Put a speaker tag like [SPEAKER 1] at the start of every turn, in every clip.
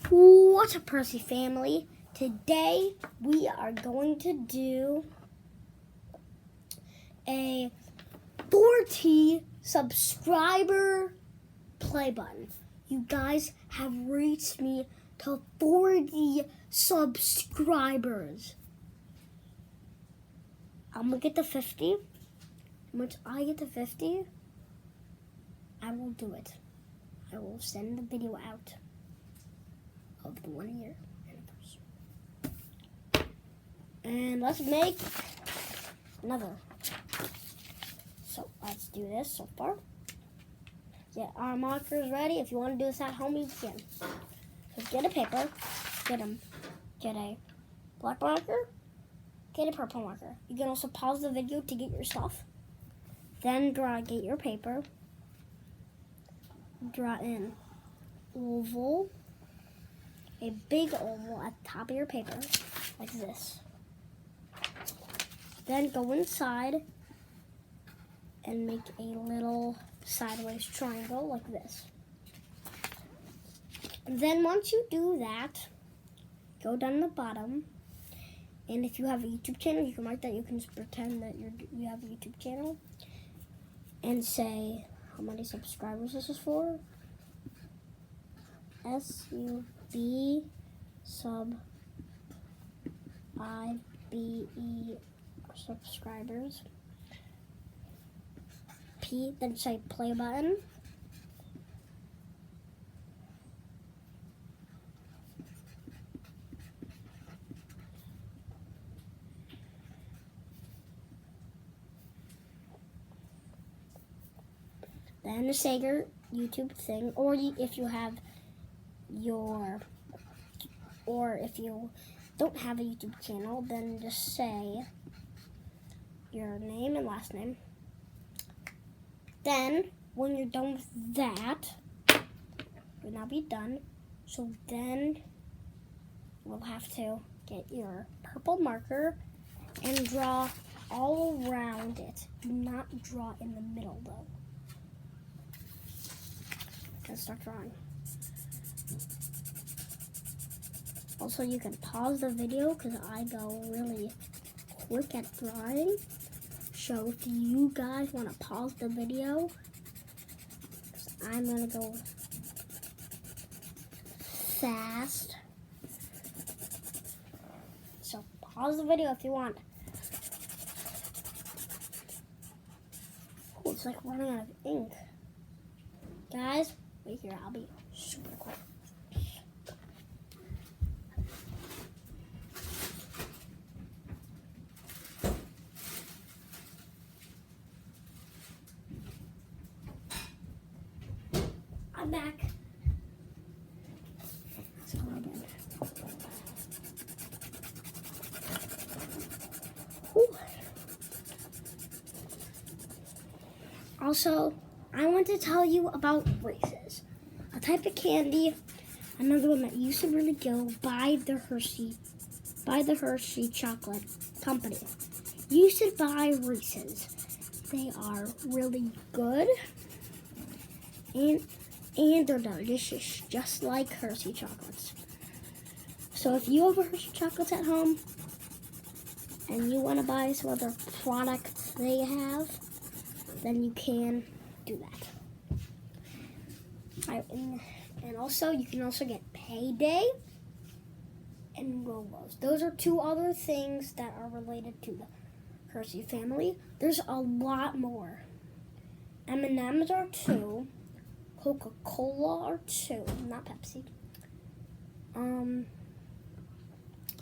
[SPEAKER 1] What's up, Percy family? Today we are going to do a 40 subscriber play button. You guys have reached me to 40 subscribers. I'm gonna get to 50. Once I get to 50, I will do it. I will send the video out of the 1 year anniversary. And let's make another. So let's do this so far. Get our markers ready. If you want to do this at home, you can. So get a paper, get a black marker, get a purple marker. You can also pause the video to get your stuff. Then get your paper, draw in oval, a big oval at the top of your paper, like this. Then go inside and make a little sideways triangle like this. And then once you do that, go down the bottom. And if you have a YouTube channel, you can mark that. You can just pretend that you have a YouTube channel and say how many subscribers this is for. SUB sub IBE subscribers. P, then say play button. Then say your YouTube thing, or if you don't have a YouTube channel, then just say your name and last name. Then, when you're done with that, you'll now be done. So then, we'll have to get your purple marker and draw all around it. Do not draw in the middle, though. Let's start drawing. Also, you can pause the video because I go really quick at drawing. So if you guys want to pause the video, I'm going to go fast. So pause the video if you want. Oh, it's like running out of ink. Guys, wait here, I'll be super quick. I'm back. Let's go again. Whew. Also, I want to tell you about Reese's, a type of candy, another one that used to really go by the Hershey Chocolate Company. You should buy Reese's. They are really good, and they're delicious, just like Hershey chocolates. So if you have a Hershey chocolates at home and you want to buy some other products they have, then you can do that. And also, you can also get Payday and Robos. Those are two other things that are related to the Hershey family. There's a lot more. M&M's are 2. Coca-Cola are 2, not Pepsi.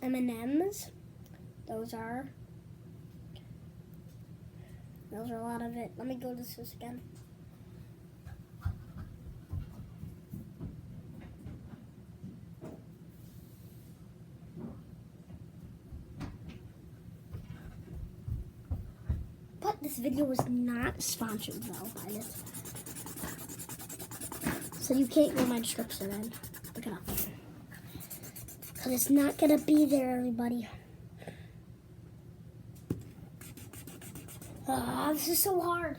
[SPEAKER 1] M&M's, those are a lot of it. Let me go to this again. But this video was not sponsored though by this. So you can't go to my description and look it up. Because it's not going to be there, everybody. This is so hard.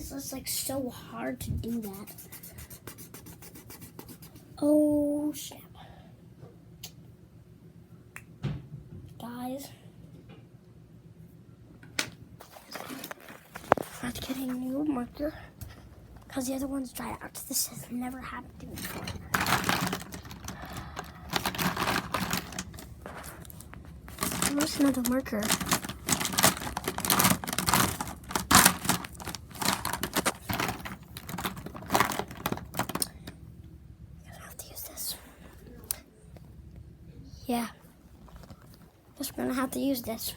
[SPEAKER 1] It's just like so hard to do that. Oh shit. Guys. I have to get a new marker because the other one's dried out. This has never happened to me before. Where's another marker? Yeah, just gonna have to use this.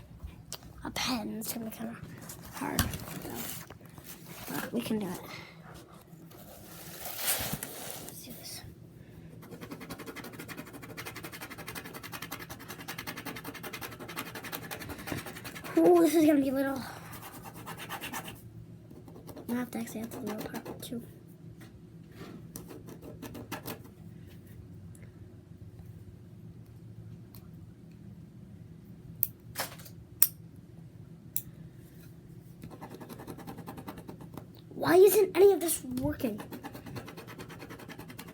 [SPEAKER 1] A pen, it's gonna be kind of hard, but we can do it. Let's do this. Oh, this is gonna be a little. I have to actually have the little part too. Why isn't any of this working?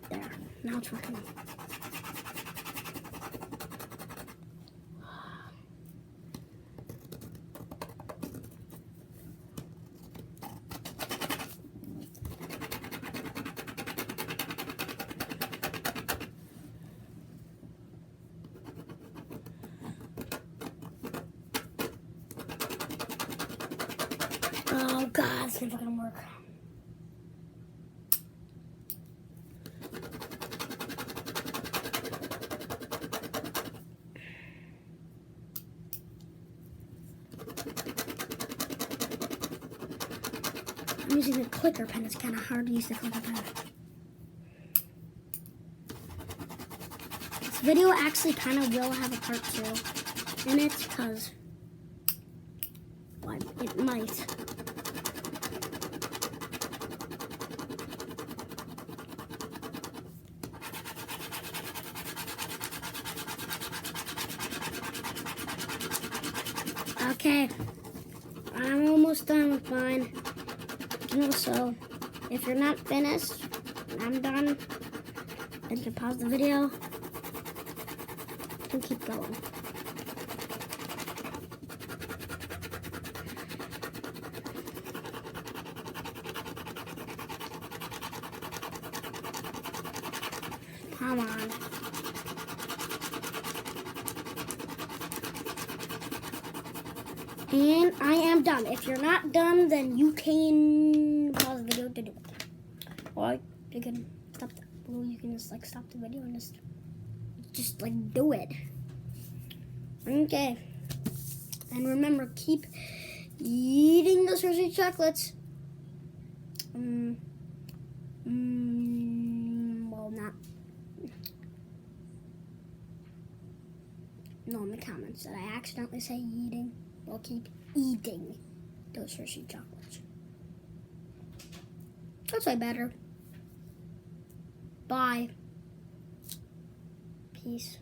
[SPEAKER 1] There, now it's working. Oh God, it's never gonna work. I'm using the clicker pen. It's kind of hard to use the clicker pen. This video actually kind of will have a part 2 in it because, well, it might. Okay, I'm almost done with mine. And also, if you're not finished, I'm done, then you can pause the video and keep going. Come on. And I am done. If you're not done, then you can pause the video to do it. Or you can stop the, well, you can just like stop the video and just like do it. Okay. And remember, keep eating those Hershey chocolates. Well, not. No, in the comments that I accidentally say eating. We'll keep eating those Hershey chocolates. That's way better. Bye. Peace.